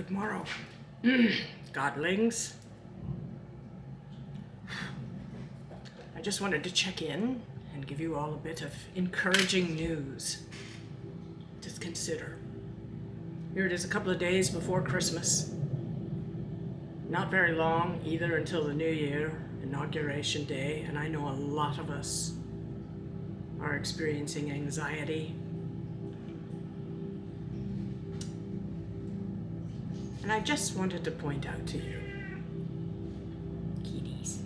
Good morrow, godlings. I just wanted to check in and give you all a bit of encouraging news. Just consider. Here it is, a couple of days before Christmas. Not very long either until the New Year, Inauguration Day, and I know a lot of us are experiencing anxiety. And I just wanted to point out to you, kiddies,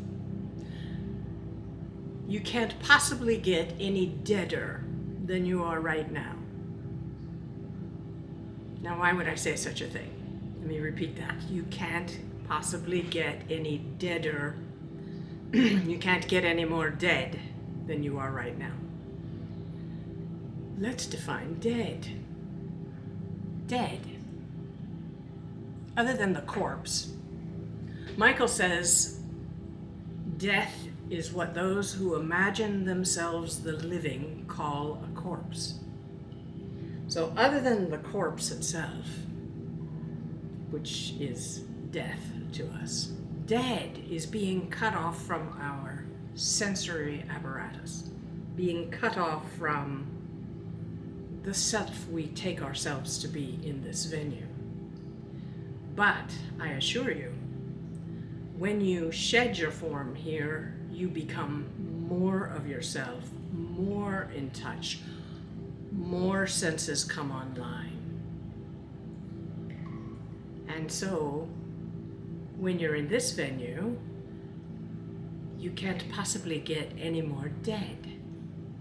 you can't possibly get any deader than you are right now. Now, why would I say such a thing? Let me repeat that. You can't possibly get any deader. You can't get any more dead than you are right now. Let's define dead. Dead. Other than the corpse. Michael says, death is what those who imagine themselves the living call a corpse. So other than the corpse itself, which is death to us, dead is being cut off from our sensory apparatus, being cut off from the self we take ourselves to be in this venue. But I assure you, when you shed your form here, you become more of yourself, more in touch, more senses come online. And so, when you're in this venue, you can't possibly get any more dead.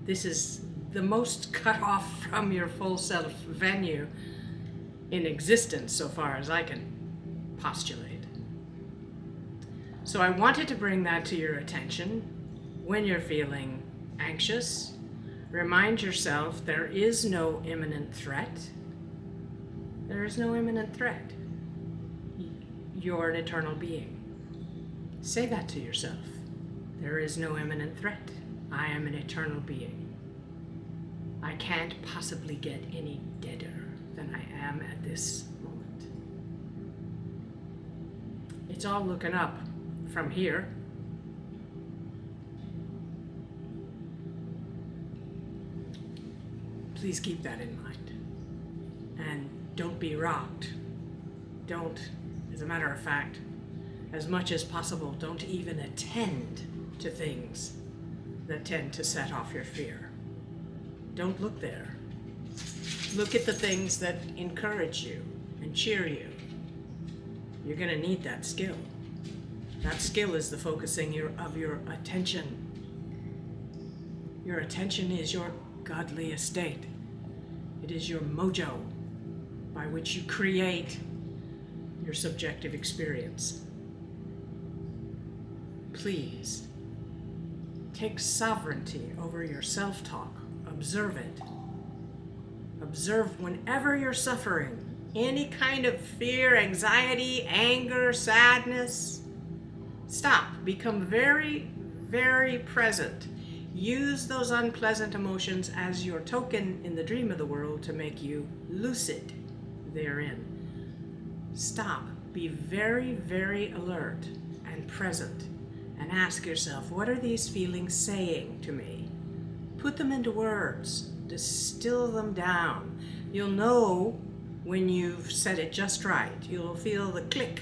This is the most cut off from your full self venue in existence, so far as I can postulate. So I wanted to bring that to your attention when you're feeling anxious. Remind yourself there is no imminent threat. There is no imminent threat. You're an eternal being. Say that to yourself. There is no imminent threat. I am an eternal being. I can't possibly get any deader than I am at this moment. It's all looking up from here. Please keep that in mind. And don't be rocked. Don't, as a matter of fact, as much as possible, don't even attend to things that tend to set off your fear. Don't look there. Look at the things that encourage you and cheer you. You're going to need that skill. That skill is the focusing of your attention. Your attention is your godly estate. It is your mojo by which you create your subjective experience. Please take sovereignty over your self-talk. Observe it. Observe whenever you're suffering any kind of fear, anxiety, anger, sadness. Stop. Become very, very present. Use those unpleasant emotions as your token in the dream of the world to make you lucid therein. Stop. Be very, very alert and present and ask yourself, what are these feelings saying to me? Put them into words. Distill them down. You'll know when you've said it just right. You'll feel the click.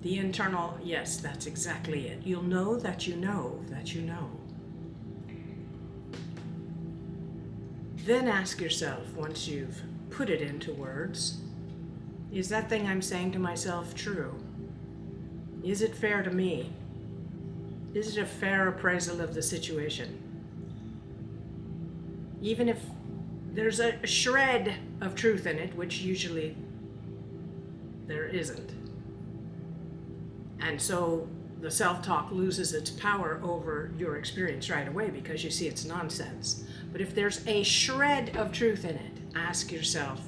The internal, yes, that's exactly it. You'll know that you know that you know. Then ask yourself, once you've put it into words, is that thing I'm saying to myself true? Is it fair to me? Is it a fair appraisal of the situation? Even if there's a shred of truth in it, which usually there isn't. And so the self-talk loses its power over your experience right away because you see it's nonsense. But if there's a shred of truth in it, ask yourself,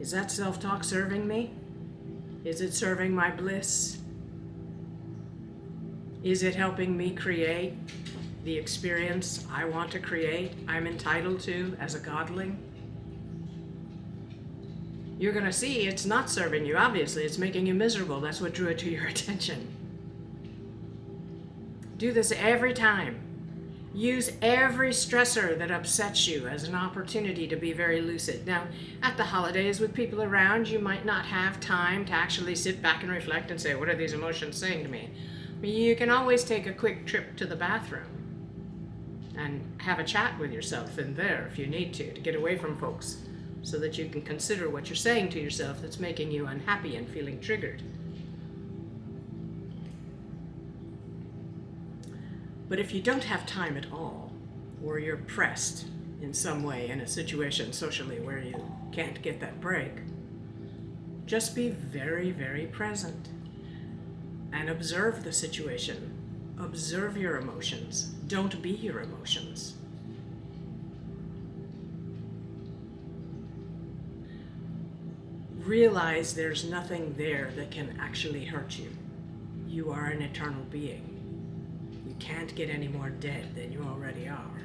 is that self-talk serving me? Is it serving my bliss? Is it helping me create the experience I want to create, I'm entitled to as a godling? you're going to see it's not serving you. Obviously, it's making you miserable. That's what drew it to your attention. Do this every time. Use every stressor that upsets you as an opportunity to be very lucid. Now, at the holidays with people around, you might not have time to actually sit back and reflect and say, what are these emotions saying to me? But you can always take a quick trip to the bathroom and have a chat with yourself in there if you need to get away from folks, so that you can consider what you're saying to yourself that's making you unhappy and feeling triggered. But if you don't have time at all, or you're pressed in some way in a situation socially where you can't get that break, just be very, very present and observe the situation. Observe your emotions. Don't be your emotions. Realize there's nothing there that can actually hurt you. You are an eternal being. You can't get any more dead than you already are.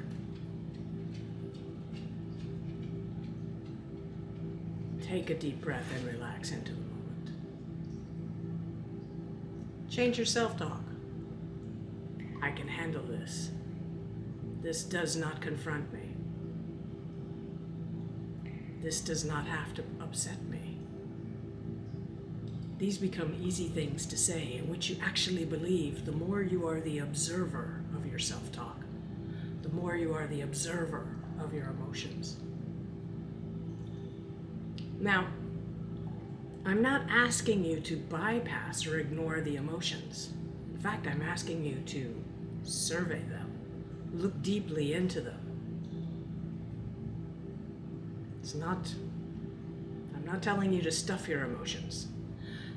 Take a deep breath and relax into the moment. Change your self-talk. I can handle this. This does not confront me. This does not have to upset me. These become easy things to say, in which you actually believe the more you are the observer of your self-talk, the more you are the observer of your emotions. Now, I'm not asking you to bypass or ignore the emotions. In fact, I'm asking you to survey them, look deeply into them. I'm not telling you to stuff your emotions.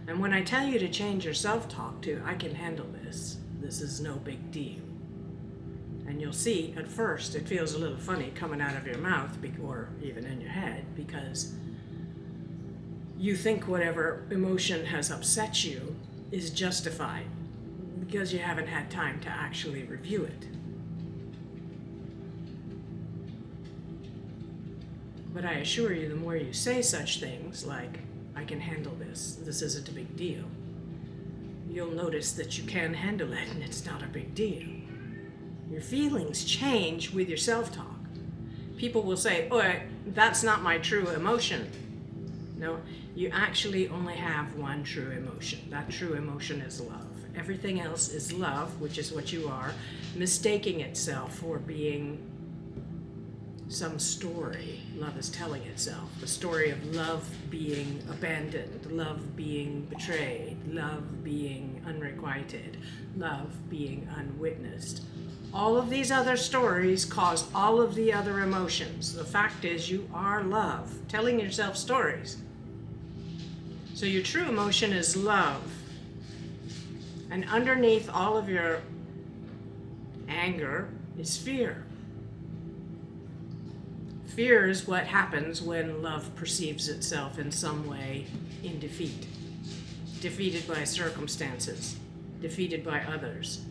And when I tell you to change your self-talk to, I can handle this, this is no big deal. And you'll see, at first, it feels a little funny coming out of your mouth, or even in your head, because you think whatever emotion has upset you is justified, because you haven't had time to actually review it. But I assure you, the more you say such things like, I can handle this, this isn't a big deal, you'll notice that you can handle it and it's not a big deal. Your feelings change with your self-talk. People will say, oh, that's not my true emotion. No, you actually only have one true emotion. That true emotion is love. Everything else is love, which is what you are, mistaking itself for being some story love is telling itself. The story of love being abandoned, love being betrayed, love being unrequited, love being unwitnessed. All of these other stories cause all of the other emotions. The fact is, you are love, telling yourself stories. So your true emotion is love. And underneath all of your anger is fear. Fear is what happens when love perceives itself in some way in defeat. Defeated by circumstances, defeated by others.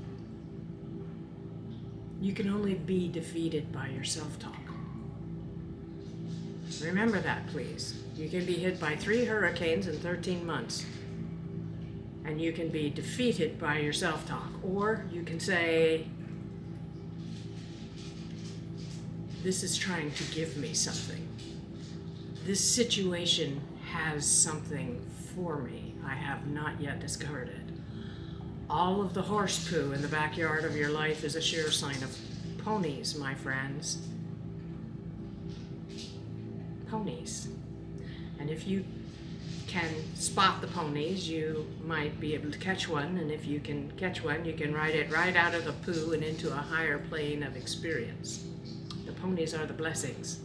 You can only be defeated by your self-talk. Remember that, please. You can be hit by 3 hurricanes in 13 months. And you can be defeated by your self-talk. Or you can say, this is trying to give me something. This situation has something for me. I have not yet discovered it. All of the horse poo in the backyard of your life is a sure sign of ponies, my friends. Ponies. And if you can spot the ponies, you might be able to catch one. And if you can catch one, you can ride it right out of the poo and into a higher plane of experience. The ponies are the blessings.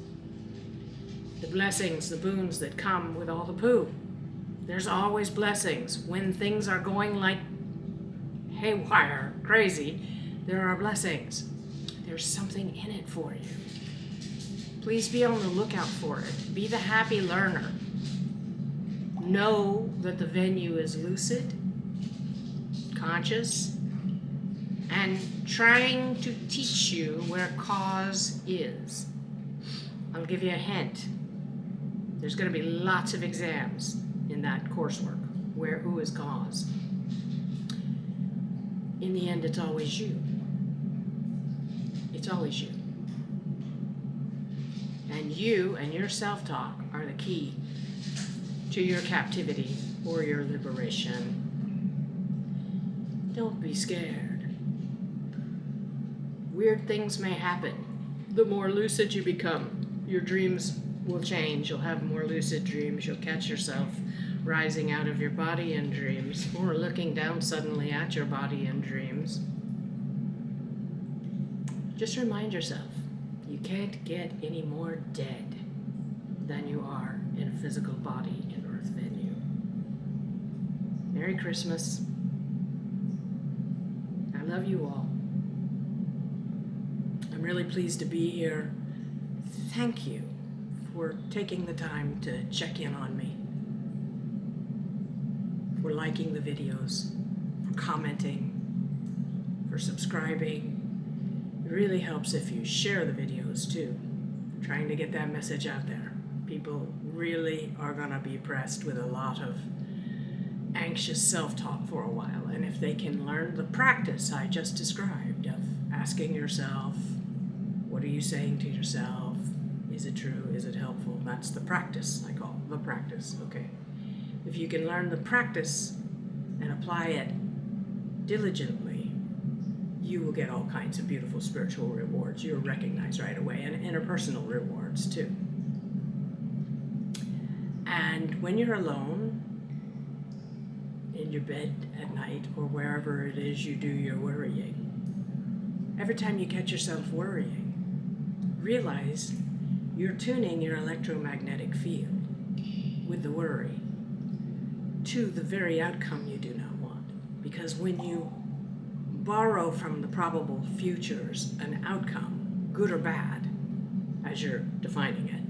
The blessings, the boons that come with all the poo. There's always blessings. When things are going like haywire, crazy, there are blessings. There's something in it for you. Please be on the lookout for it. Be the happy learner. Know that the venue is lucid, conscious, and trying to teach you where cause is. I'll give you a hint. There's going to be lots of exams in that coursework. Who is cause? In the end, it's always you. It's always you. And you and your self-talk are the key to your captivity or your liberation. Don't be scared. Weird things may happen. The more lucid you become, your dreams will change. You'll have more lucid dreams. You'll catch yourself rising out of your body in dreams, or looking down suddenly at your body in dreams. Just remind yourself, you can't get any more dead than you are in a physical body in Earth venue. Merry Christmas. I love you all. I'm really pleased to be here. Thank you for taking the time to check in on me, for liking the videos, for commenting, for subscribing. It really helps if you share the videos too. Trying to get that message out there. People really are gonna be pressed with a lot of anxious self-talk for a while, and if they can learn the practice I just described of asking yourself, what are you saying to yourself? Is it true? Is it helpful? That's the practice I call the practice, okay? If you can learn the practice and apply it diligently, you will get all kinds of beautiful spiritual rewards. You'll recognize right away, and interpersonal rewards too. And when you're alone in your bed at night or wherever it is you do your worrying, every time you catch yourself worrying, realize you're tuning your electromagnetic field with the worry to the very outcome you do not want. Because when you borrow from the probable futures an outcome, good or bad, as you're defining it,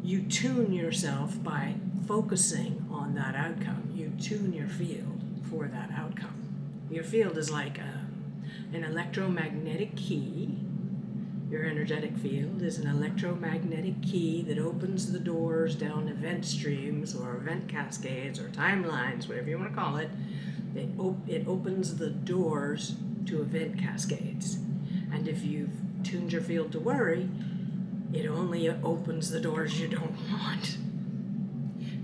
you tune yourself by focusing on that outcome. You tune your field for that outcome. Your field is like an electromagnetic key. Your energetic field is an electromagnetic key that opens the doors down event streams or event cascades or timelines, whatever you want to call it. It opens the doors to event cascades. And if you've tuned your field to worry, it only opens the doors you don't want.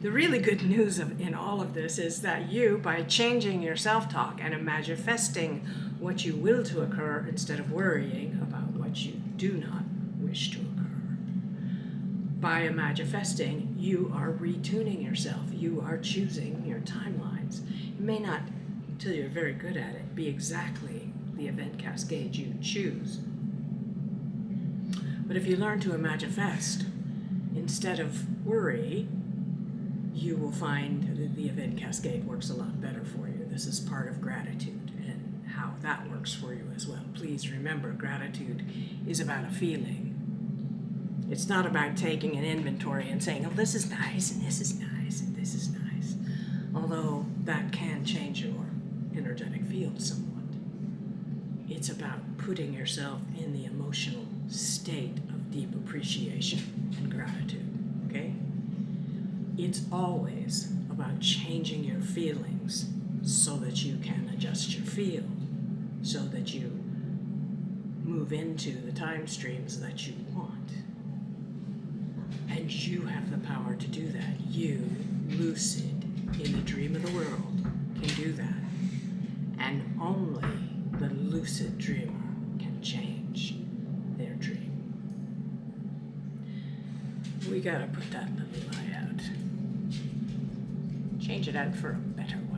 The really good news in all of this is that you, by changing your self-talk and manifesting what you will to occur instead of worrying about what you do not wish to occur, by manifesting, you are retuning yourself. You are choosing your timelines. It may not, until you're very good at it, be exactly the event cascade you choose. But if you learn to manifest instead of worry, you will find that the event cascade works a lot better for you. This is part of gratitude and how that works for you as well. Please remember, gratitude is about a feeling. It's not about taking an inventory and saying, oh, this is nice, and this is nice, and this is nice. Although that can change your energetic field somewhat. It's about putting yourself in the emotional state of deep appreciation and gratitude, okay? It's always about changing your feelings so that you can adjust your field, so that you move into the time streams that you want. And you have the power to do that. You, lucid, in the dream of the world, can do that. And only the lucid dreamer can change their dream. We gotta put that little lie out. Change it out for a better one.